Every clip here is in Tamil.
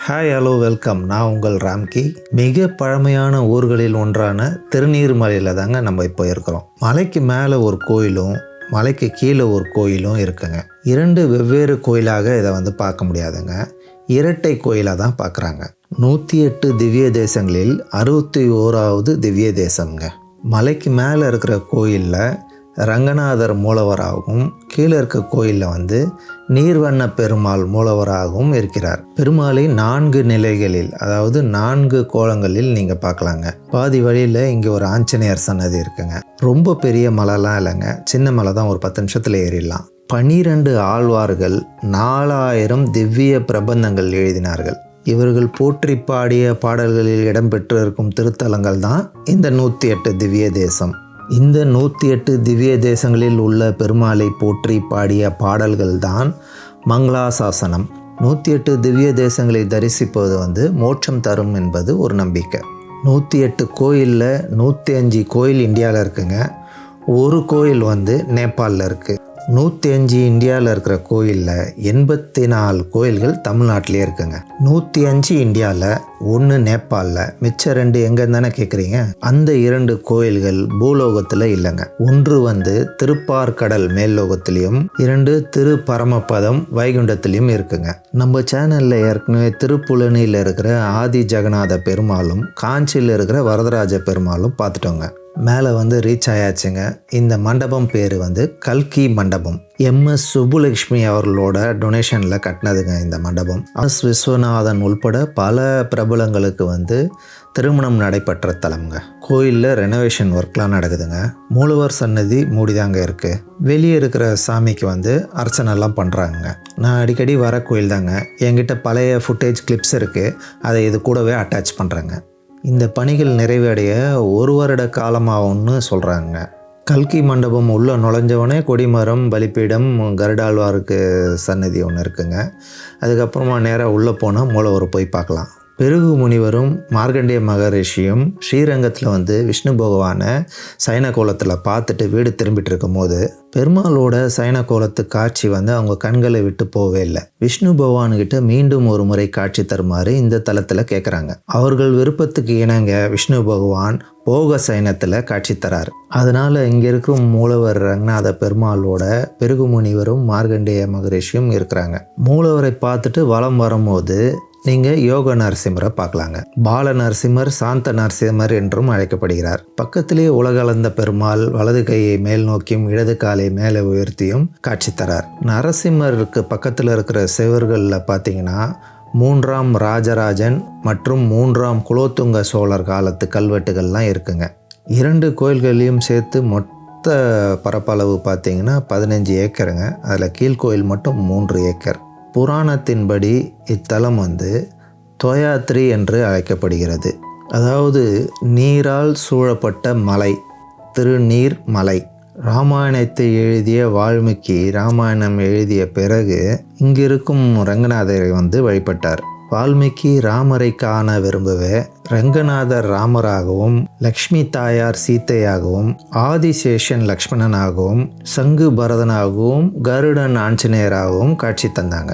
Hi hello welcome. நான் உங்கள் ராம்கி. மிக பழமையான ஊர்களில் ஒன்றான திருநீர்மலையில் தாங்க நம்ம இப்போ இருக்கிறோம். மலைக்கு மேலே ஒரு கோயிலும் மலைக்கு கீழே ஒரு கோயிலும் இருக்குங்க. இரண்டு வெவ்வேறு கோயிலாக இதை பார்க்க முடியாதுங்க. இரட்டை கோயிலாக தான் பார்க்குறாங்க. 108 திவ்ய தேசங்களில் 61வது திவ்ய தேசம்ங்க. மலைக்கு மேலே இருக்கிற கோயிலில் ரங்கநாதர் மூலவராகவும் கீழே இருக்க கோயிலில் நீர்வண்ண பெருமாள் மூலவராகவும் இருக்கிறார். பெருமாளை 4 நிலைகளில், அதாவது 4 கோலங்களில் நீங்கள் பார்க்கலாங்க. பாதி வழியில் இங்கே ஒரு ஆஞ்சநேயர் சன்னதி இருக்குங்க. ரொம்ப பெரிய மலைலாம் இல்லைங்க, சின்ன மலை தான், ஒரு 10 நிமிஷத்தில் ஏறிடலாம். 12 ஆழ்வார்கள் 4000 திவ்ய பிரபந்தங்கள் எழுதினார்கள். இவர்கள் போற்றி பாடிய பாடல்களில் இடம்பெற்று இருக்கும் திருத்தலங்கள் தான் இந்த 108 திவ்ய தேசம். இந்த 108 திவ்ய தேசங்களில் உள்ள பெருமாளை போற்றி பாடிய பாடல்கள் தான் மங்களாசாசனம். 108 திவ்ய தேசங்களை தரிசிப்பது மோட்சம் தரும் என்பது ஒரு நம்பிக்கை. 108 கோயிலில் 105 கோயில் இந்தியாவில் இருக்குங்க. ஒரு கோயில் நேபாளில் இருக்குது. 105 இந்தியாவில் இருக்கிற கோயிலில் 84 கோயில்கள் தமிழ்நாட்டிலே இருக்குங்க. 105 இந்தியாவில், 1 நேபாளில், மிச்சம் 2 எங்கன்னு தானே கேட்குறீங்க? அந்த 2 கோயில்கள் பூலோகத்தில் இல்லைங்க. ஒன்று திருப்பார்கடல் மேல்லோகத்திலையும், 2 திருப்பரமபதம் வைகுண்டத்திலையும் இருக்குங்க. நம்ம சேனலில் ஏற்கனவே திருப்புலனியில் இருக்கிற ஆதி ஜெகநாத பெருமாளும் காஞ்சியில் இருக்கிற வரதராஜ பெருமாளும் பார்த்துட்டோங்க. மேலே ரீச் ஆயாச்சுங்க. இந்த மண்டபம் பேர் கல்கி மண்டபம். MS சுப்புலக்ஷ்மி அவர்களோட டொனேஷனில் கட்டினதுங்க இந்த மண்டபம். விஸ்வநாதன் உள்பட பல பிரபலங்களுக்கு திருமணம் நடைபெற்ற தலம்ங்க. கோயிலில் ரெனோவேஷன் ஒர்க்லாம் நடக்குதுங்க. மூலவர் சன்னதி மூடிதாங்க இருக்குது. வெளியே இருக்கிற சாமிக்கு அர்ச்சனைலாம் பண்ணுறாங்க. நான் அடிக்கடி வர கோயில் தாங்க. என்கிட்ட பழைய ஃபுட்டேஜ் கிளிப்ஸ் இருக்குது, அதை இது கூடவே அட்டாச் பண்ணுறேங்க. இந்த பணிகள் நிறைவடைய 1 வருட காலமாகும்னு சொல்கிறாங்க. கல்கி மண்டபம் உள்ளே நுழைஞ்சவொடனே கொடிமரம், பலிப்பீடம், கருடாழ்வாருக்கு சன்னதி ஒன்று இருக்குங்க. அதுக்கப்புறமா நேராக உள்ளே போனால் மூலவர் போய் பார்க்கலாம். பெருகு முனிவரும் மார்கண்டேய மகரிஷியும் ஸ்ரீரங்கத்தில் விஷ்ணு பகவானை சைன கோலத்தில் பார்த்துட்டு வீடு திரும்பிட்டு இருக்கும் போது பெருமாளோட சைன கோலத்து காட்சி அவங்க கண்களை விட்டு போவே இல்லை. விஷ்ணு பகவான்கிட்ட மீண்டும் ஒரு முறை காட்சி தருமாறு இந்த தலத்தில் கேட்குறாங்க. அவர்கள் விருப்பத்துக்கு இணங்க விஷ்ணு பகவான் போக சைனத்தில் காட்சி தரார். அதனால் இங்கே இருக்கும் மூலவர் ரங்கநாத பெருமாளோட பெருகு முனிவரும் மார்கண்டேய மகரிஷியும் இருக்கிறாங்க. மூலவரை பார்த்துட்டு வலம் வரும்போது நீங்கள் யோக நரசிம்மரை பார்க்கலாங்க. பால நரசிம்மர், சாந்த நரசிம்மர் என்றும் அழைக்கப்படுகிறார். பக்கத்திலே உலகளந்த பெருமாள் வலது கையை மேல் நோக்கியும் இடது காலை மேலே உயர்த்தியும் காட்சி தரார். நரசிம்மருக்கு பக்கத்தில் இருக்கிற செவர்களில் பார்த்தீங்கன்னா 3ஆம் ராஜராஜன் மற்றும் 3ஆம் குலோத்துங்க சோழர் காலத்து கல்வெட்டுகள்லாம் இருக்குங்க. 2 கோயில்களையும் சேர்த்து மொத்த பரப்பளவு பார்த்தீங்கன்னா 15 ஏக்கருங்க. அதில் கீழ்கோயில் மட்டும் 3 ஏக்கர். புராணத்தின்படி இத்தலம் தோயாத்ரி என்று அழைக்கப்படுகிறது. அதாவது நீரால் சூழப்பட்ட மலை, திருநீர் மலை. ராமாயணத்தை எழுதிய வால்மீகி ராமாயணம் எழுதிய பிறகு இங்கிருக்கும் ரங்கநாதரை வழிபட்டார். வால்மீகி ராமரை காண விரும்பவே ரங்கநாதர் ராமராகவும், லக்ஷ்மி தாயார் சீத்தையாகவும், ஆதிசேஷன் லக்ஷ்மணனாகவும், சங்கு பரதனாகவும், கருடன் ஆஞ்சநேயராகவும் காட்சி தந்தாங்க.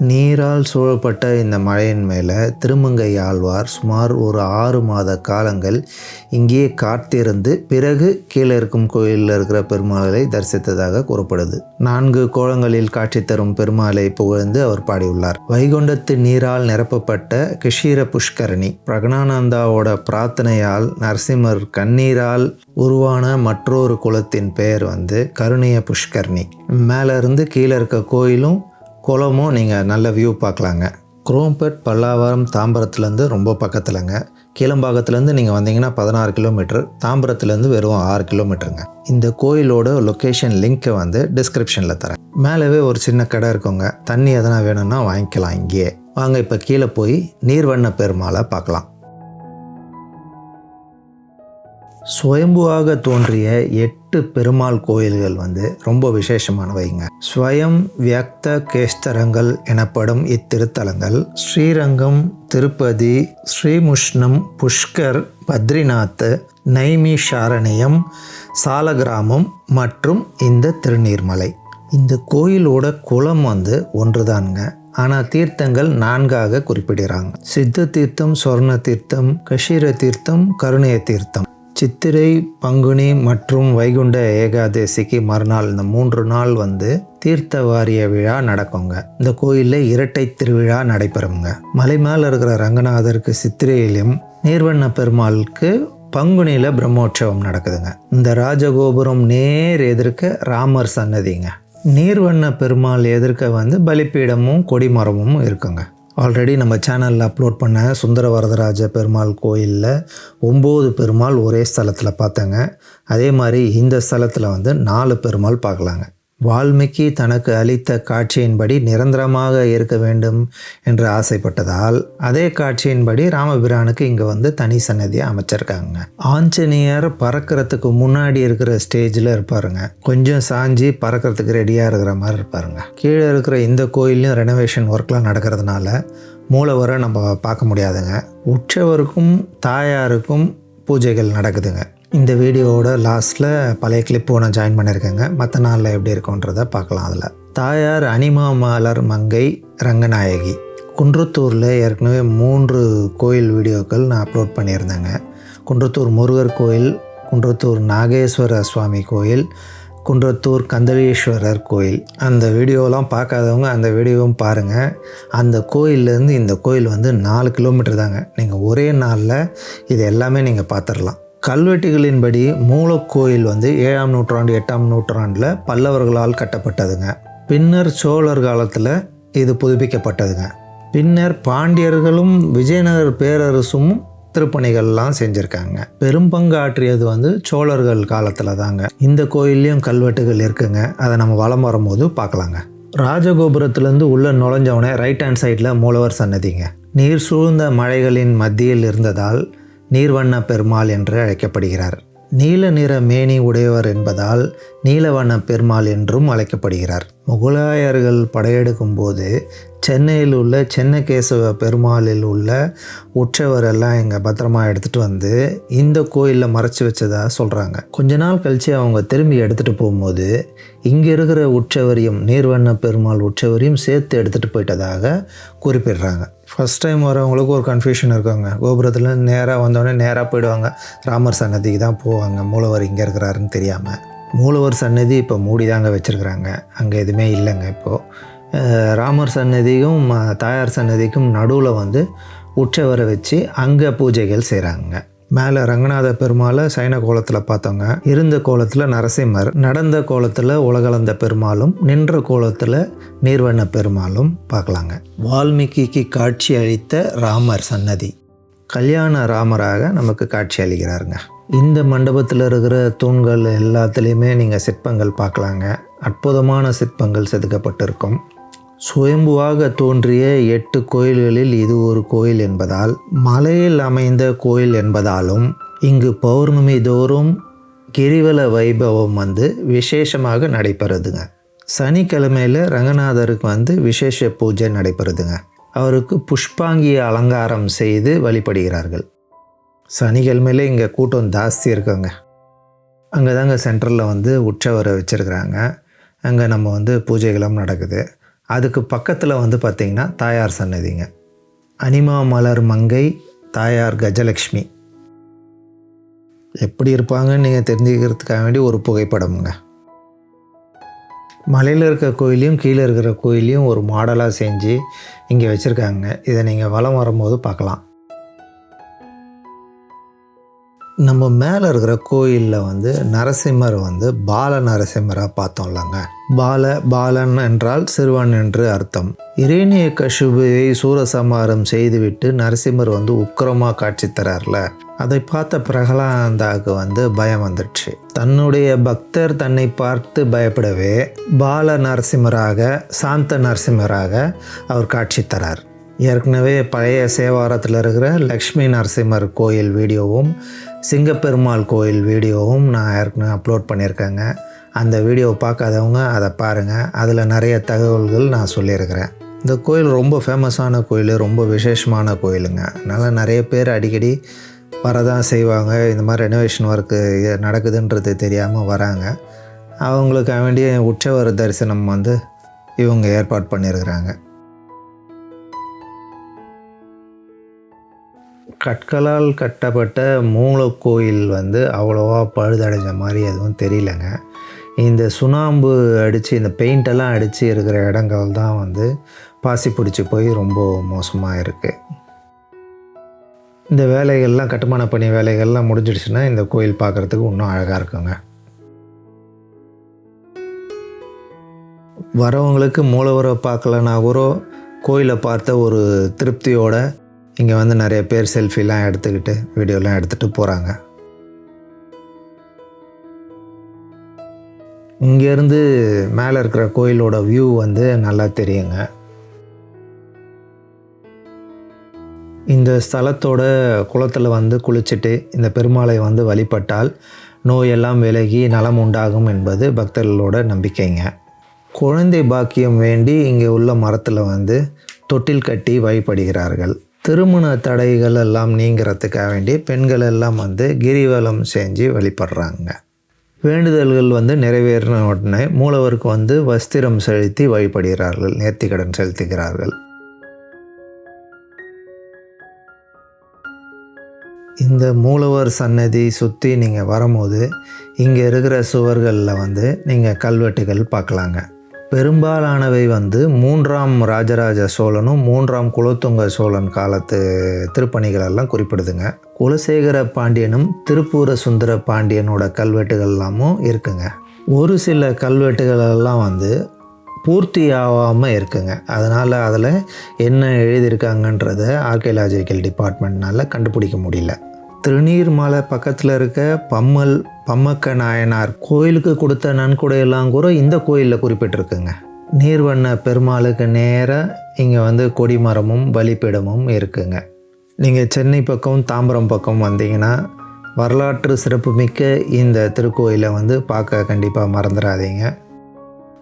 நீரால் சூழப்பட்ட இந்த மலையின் மேலே திருமங்கை ஆழ்வார் சுமார் ஒரு 6 மாத காலங்கள் இங்கே காத்திருந்து பிறகு கீழே இருக்கும் கோயிலில் இருக்கிற பெருமாளை தரிசித்ததாக கூறப்படுது. 4 கோலங்களில் காட்சி தரும் பெருமாளை புகழ்ந்து அவர் பாடியுள்ளார். வைகுண்டத்து நீரால் நிரப்பப்பட்ட கிஷீர புஷ்கரணி. பிரகனானந்தாவோட பிரார்த்தனையால் நரசிம்மர் கண்ணீரால் உருவான மற்றொரு குலத்தின் பெயர் கருணைய புஷ்கரணி. மேலே இருந்து கீழே இருக்க கோயிலும் குளமும் நீங்கள் நல்ல வியூ பார்க்கலாங்க. குரோம்பேட் பல்லாவரம் தாம்பரத்துலேருந்து ரொம்ப பக்கத்துலங்க. கீழம்பாக்கத்துலேருந்து நீங்கள் வந்தீங்கன்னா 16 கிலோமீட்டர், தாம்பரத்துலேருந்து வெறும் 6 கிலோமீட்டருங்க. இந்த கோயிலோட லொக்கேஷன் லிங்க்கை டிஸ்கிரிப்ஷனில் தரேன். மேலவே ஒரு சின்ன கடை இருக்குங்க. தண்ணி எதனா வேணும்னா வாங்கிக்கலாம் இங்கேயே. வாங்க இப்போ கீழே போய் நீர்வண்ண பெருமாளை பார்க்கலாம். சுயம்புவாக தோன்றிய 8 பெருமாள் கோயில்கள் ரொம்ப விசேஷமானவைங்க. ஸ்வயம் வியக்த கேஸ்தரங்கள் எனப்படும் இத்திருத்தலங்கள் ஸ்ரீரங்கம், திருப்பதி, ஸ்ரீமுஷ்ணம், புஷ்கர், பத்ரிநாத், நைமிஷாரண்யம், சாலகிராமம் மற்றும் இந்த திருநீர்மலை. இந்த கோயிலோட குளம் ஒன்று தானுங்க. ஆனால் தீர்த்தங்கள் 4ஆக குறிப்பிடுறாங்க. சித்த தீர்த்தம், சொர்ண தீர்த்தம், கஷீர தீர்த்தம், கருணைய தீர்த்தம். சித்திரை, பங்குனி மற்றும் வைகுண்ட ஏகாதசிக்கு மறுநாள் இந்த 3 நாள் வந்து தீர்த்த வாரிய விழா நடக்குங்க. இந்த கோயிலில் இரட்டை திருவிழா நடைபெறுங்க. மலை மேலே இருக்கிற ரங்கநாதருக்கு சித்திரையிலும், நீர்வண்ண பெருமாளுக்கு பங்குனியில் பிரம்மோற்சவம் நடக்குதுங்க. இந்த ராஜகோபுரம் நேர் எதிர்க்க ராமர் சன்னதிங்க. நீர்வண்ண பெருமாள் எதிர்க்க வந்து பலிப்பீடமும் கொடிமரமும் இருக்குங்க. ஆல்ரெடி நம்ம சேனலில் அப்லோட் பண்ண சுந்தர வரதராஜ பெருமாள் கோயிலில் 9 பெருமாள் ஒரே ஸ்தலத்தில் பார்த்தேங்க. அதே மாதிரி இந்த ஸ்தலத்தில் வந்து 4 பெருமாள் பார்க்கலாங்க. வால்மீகி தனக்கு அளித்த காட்சியின்படி நிரந்தரமாக இருக்க வேண்டும் என்று ஆசைப்பட்டதால் அதே காட்சியின்படி ராமபிரானுக்கு இங்கே வந்து தனி சன்னதியை அமைச்சிருக்காங்க. ஆஞ்சநேயர் பறக்கிறதுக்கு முன்னாடி இருக்கிற ஸ்டேஜில் இருப்பாருங்க. கொஞ்சம் சாஞ்சி பறக்கிறதுக்கு ரெடியாக இருக்கிற மாதிரி இருப்பாருங்க. கீழே இருக்கிற இந்த கோயிலையும் ரெனோவேஷன் ஒர்க்லாம் நடக்கிறதுனால மூலவரை நம்ம பார்க்க முடியாதுங்க. உற்சவருக்கும் தாயாருக்கும் பூஜைகள் நடக்குதுங்க. இந்த வீடியோவோட லாஸ்ட்டில் பழைய கிளிப்பு நான் ஜாயின் பண்ணியிருக்கேங்க. மற்ற நாளில் எப்படி இருக்குன்றதை பார்க்கலாம். அதில் தாயார் அனிமாமலர் மங்கை ரங்கநாயகி. குன்றத்தூரில் ஏற்கனவே 3 கோயில் வீடியோக்கள் நான் அப்லோட் பண்ணியிருந்தேங்க. குன்றத்தூர் முருகர் கோயில், குன்றத்தூர் நாகேஸ்வர சுவாமி கோயில், குன்றத்தூர் கந்தளீஸ்வரர் கோயில். அந்த வீடியோலாம் பார்க்காதவங்க அந்த வீடியோவும் பாருங்கள். அந்த கோயிலேருந்து இந்த கோயில் வந்து 4 கிலோமீட்டர் தாங்க. நீங்கள் ஒரே நாளில் இது எல்லாமே நீங்கள் பார்த்துடலாம். கல்வெட்டுகளின்படி மூலக்கோயில் வந்து 7ஆம் நூற்றாண்டு 8ஆம் நூற்றாண்டில் பல்லவர்களால் கட்டப்பட்டதுங்க. பின்னர் சோழர் காலத்தில் இது புதுப்பிக்கப்பட்டதுங்க. பின்னர் பாண்டியர்களும் விஜயநகர் பேரரசும் திருப்பணிகள்லாம் செஞ்சுருக்காங்க. பெரும்பங்கு ஆற்றியது வந்து சோழர்கள் காலத்தில் தாங்க. இந்த கோயில்லையும் கல்வெட்டுகள் இருக்குங்க. அதை நம்ம வலம் வரும்போது பார்க்கலாங்க. ராஜகோபுரத்துலேருந்து உள்ளே நுழைஞ்சவனே ரைட் ஹேண்ட் சைடில் மூலவர் சன்னதிங்க. நீர் சூழ்ந்த மலைகளின் மத்தியில் இருந்ததால் நீர்வண்ண பெருமாள் என்று அழைக்கப்படுகிறார். நீல நிற மேனி உடையவர் என்பதால் நீலவண்ண பெருமாள் என்றும் அழைக்கப்படுகிறார். முகலாயர்கள் படையெடுக்கும் போது சென்னையில் உள்ள சென்னகேசவ பெருமாளில் உள்ள உற்சவர் எல்லாம் இங்கே பத்திரமா எடுத்துகிட்டு வந்து இந்த கோயிலில் மறைச்சி வச்சதா சொல்கிறாங்க. கொஞ்ச நாள் கழித்து அவங்க திரும்பி எடுத்துகிட்டு போகும்போது இங்கே இருக்கிற உற்சவரையும் நீர்வண்ண பெருமாள் உற்சவரையும் சேர்த்து எடுத்துகிட்டு போயிட்டதாக குறிப்பிடுறாங்க. ஃபஸ்ட் டைம் வரவங்களுக்கு ஒரு கன்ஃபியூஷன் இருக்குங்க. கோபுரத்தில் நேராக வந்தோடனே நேராக போயிடுவாங்க. ராமர் சன்னதிக்கு தான் போவாங்க, மூலவர் இங்கே இருக்கிறாருன்னு தெரியாமல். மூலவர் சன்னதி இப்போ மூடி தாங்க வச்சுருக்குறாங்க. அங்கே எதுவுமே இல்லைங்க. இப்போது ராமர் சன்னதிக்கும் தாயார் சன்னதிக்கும் நடுவில் வந்து உற்சவரை வச்சு அங்கே பூஜைகள் செய்கிறாங்க. மேலே ரங்கநாத பெருமாளை சைன கோலத்தில் பார்த்தோங்க. இருந்த கோலத்தில் நரசிம்மர், நடந்த கோலத்தில் உலகளந்த பெருமாளும், நின்ற கோலத்தில் நீர்வண்ண பெருமாளும் பார்க்கலாங்க. வால்மீகிக்கு காட்சி அளித்த ராமர் சன்னதி கல்யாண ராமராக நமக்கு காட்சி அளிக்கிறாருங்க. இந்த மண்டபத்தில் இருக்கிற தூண்கள் எல்லாத்துலேயுமே நீங்கள் சிற்பங்கள் பார்க்கலாங்க. அற்புதமான சிற்பங்கள் செதுக்கப்பட்டிருக்கும். சுயம்புவாக தோன்றிய 8 கோயில்களில் இது ஒரு கோயில் என்பதால், மலையில் அமைந்த கோயில் என்பதாலும் இங்கு பௌர்ணமி தோறும் கிரிவல வைபவம் வந்து விசேஷமாக நடைபெறுதுங்க. சனிக்கிழமையில் ரங்கநாதருக்கு வந்து விசேஷ பூஜை நடைபெறுதுங்க. அவருக்கு புஷ்பாங்கி அலங்காரம் செய்து வழிபடுகிறார்கள். சனிக்கிழமையில் இங்கே கூட்டம் ஜாஸ்தி இருக்குங்க. அங்கே தாங்க சென்ட்ரலில் வந்து உற்சவரை வச்சுருக்குறாங்க. அங்கே நம்ம வந்து பூஜைகளும் நடக்குது. அதுக்கு பக்கத்தில் வந்து பார்த்திங்கன்னா தாயார் சன்னதிங்க. அனிமாமலர் மங்கை தாயார் கஜலக்ஷ்மி எப்படி இருப்பாங்கன்னு நீங்கள் தெரிஞ்சுக்கிறதுக்காக வேண்டி ஒரு புகைப்படமுங்க. மலையில் இருக்கிற கோயிலையும் கீழே இருக்கிற கோயிலையும் ஒரு மாடலாக செஞ்சு இங்கே வச்சுருக்காங்க. இதை நீங்கள் வலம் வரும்போது பார்க்கலாம். நம்ம மேலே இருக்கிற கோயிலில் வந்து நரசிம்மர் வந்து பால நரசிம்மராக பார்த்தோம்லங்க. பாலன் என்றால் சிறுவன் என்று அர்த்தம். இரேனிய கசுபுவை சூரசம்ஹாரம் செய்துவிட்டு நரசிம்மர் வந்து உக்கிரமாக காட்சி தரார்ல, அதை பார்த்த பிரகலாந்தாவுக்கு வந்து பயம் வந்துடுச்சு. தன்னுடைய பக்தர் தன்னை பார்த்து பயப்படவே பால நரசிம்மராக, சாந்த நரசிம்மராக அவர் காட்சி தரார். ஏற்கனவே பழைய சேவாரத்தில் இருக்கிற லக்ஷ்மி நரசிம்மர் கோயில் வீடியோவும் சிங்கப்பெருமாள் கோயில் வீடியோவும் நான் ஏற்கனவே அப்லோட் பண்ணியிருக்கேங்க. அந்த வீடியோவை பார்க்காதவங்க அதை பாருங்கள். அதில் நிறைய தகவல்கள் நான் சொல்லியிருக்கிறேன். இந்த கோயில் ரொம்ப ஃபேமஸான கோயில், ரொம்ப விசேஷமான கோயிலுங்க. அதனால் நிறைய பேர் அடிக்கடி வரதான் செய்வாங்க. இந்த மாதிரி ரெனோவேஷன் ஒர்க்கு நடக்குதுன்றது தெரியாமல் வராங்க. அவங்களுக்கு வேண்டிய உற்சவர் தரிசனம் வந்து இவங்க ஏற்பாடு பண்ணியிருக்கிறாங்க. கற்களால் கட்டப்பட்ட மூலக்கோயில் வந்து அவ்வளோவா பழுதடைஞ்ச மாதிரி எதுவும் தெரியலங்க. இந்த சுண்ணாம்பு அடித்து இந்த பெயிண்டெல்லாம் அடித்து இருக்கிற இடங்கள் தான் வந்து பாசி பிடிச்சி போய் ரொம்ப மோசமாக இருக்குது. இந்த வேலைகள்லாம் கட்டுமான பணி வேலைகள்லாம் முடிஞ்சிடுச்சுன்னா இந்த கோயில் பார்க்குறதுக்கு இன்னும் அழகாக இருக்குங்க. வரவங்களுக்கு மூலவரை பார்க்கலனா கூட கோயிலை பார்த்த ஒரு திருப்தியோட இங்கே வந்து நிறைய பேர் செல்ஃபிலாம் எடுத்துக்கிட்டு வீடியோலாம் எடுத்துகிட்டு போகிறாங்க. இங்கேருந்து மேலே இருக்கிற கோயிலோட வியூ வந்து நல்லா தெரியுங்க. இந்த ஸ்தலத்தோட குளத்தில் வந்து குளிச்சுட்டு இந்த பெருமாளை வந்து வழிபட்டால் நோயெல்லாம் விலகி நலம் உண்டாகும் என்பது பக்தர்களோட நம்பிக்கைங்க. குழந்தை பாக்கியம் வேண்டி இங்கே உள்ள மரத்தில் வந்து தொட்டில் கட்டி வழிபடுகிறார்கள். திருமண தடைகள் எல்லாம் நீங்கிறதுக்காக வேண்டி பெண்கள் எல்லாம் வந்து கிரிவலம் செஞ்சு வழிபடுறாங்க. வேண்டுதல்கள் வந்து நிறைவேறின உடனே மூலவருக்கு வந்து வஸ்திரம் செலுத்தி வழிபடுகிறார்கள், நேர்த்திக்கடன் செலுத்துகிறார்கள். இந்த மூலவர் சன்னதி சுற்றி நீங்கள் வரும்போது இங்கே இருக்கிற சுவர்களில் வந்து நீங்கள் கல்வெட்டுகள் பார்க்கலாங்க. பெரும்பாலானவை வந்து 3ஆம் ராஜராஜ சோழனும் 3ஆம் குலோத்துங்க சோழன் காலத்து திருப்பணிகள் எல்லாம் குறிப்பிடுதுங்க. குலசேகர பாண்டியனும் திருப்பூர சுந்தர பாண்டியனோட கல்வெட்டுகள் எல்லாமும் இருக்குங்க. ஒரு சில கல்வெட்டுகள் எல்லாம் வந்து பூர்த்தி ஆகாமல் இருக்குங்க. அதனால் அதில் என்ன எழுதியிருக்காங்கன்றதை ஆர்கியலாஜிக்கல் டிபார்ட்மெண்ட்னால் கண்டுபிடிக்க முடியல. திருநீர்மலை பக்கத்தில் இருக்க பம்மக்க நாயனார் கோயிலுக்கு கொடுத்த நன்கொடையெல்லாம் கூட இந்த கோயிலில் குறிப்பிட்டிருக்குங்க. நீர்வண்ண பெருமாளுக்கு நேராக இங்கே வந்து கொடிமரமும் பலிப்பீடமும் இருக்குங்க. நீங்கள் சென்னை பக்கம் தாம்பரம் பக்கம் வந்தீங்கன்னா வரலாற்று சிறப்புமிக்க இந்த திருக்கோயிலை வந்து பார்க்க கண்டிப்பாக மறந்துடாதீங்க.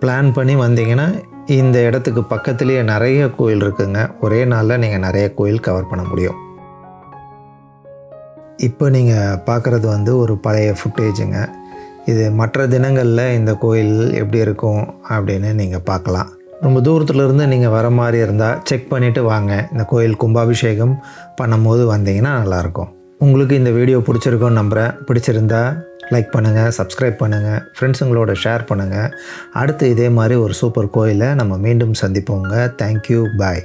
பிளான் பண்ணி வந்தீங்கன்னா இந்த இடத்துக்கு பக்கத்துலேயே நிறைய கோயில் இருக்குங்க. ஒரே நாளில் நீங்கள் நிறைய கோயில் கவர் பண்ண முடியும். இப்போ நீங்கள் பார்க்குறது வந்து ஒரு பழைய ஃபுட்டேஜுங்க. இது மற்ற தினங்களில் இந்த கோயில் எப்படி இருக்கும் அப்படின்னு நீங்கள் பார்க்கலாம். ரொம்ப தூரத்துலேருந்து நீங்கள் வர மாதிரி இருந்தால் செக் பண்ணிவிட்டு வாங்க. இந்த கோயில் கும்பாபிஷேகம் பண்ணும்போது வந்தீங்கன்னா நல்லாயிருக்கும். உங்களுக்கு இந்த வீடியோ பிடிச்சிருக்கோன்னு நம்புகிறேன். பிடிச்சிருந்தா லைக் பண்ணுங்கள், சப்ஸ்கிரைப் பண்ணுங்கள், ஃப்ரெண்ட்ஸுங்களோட ஷேர் பண்ணுங்கள். அடுத்து இதே மாதிரி ஒரு சூப்பர் கோயிலை நம்ம மீண்டும் சந்திப்போங்க. தேங்க்யூ, பாய்.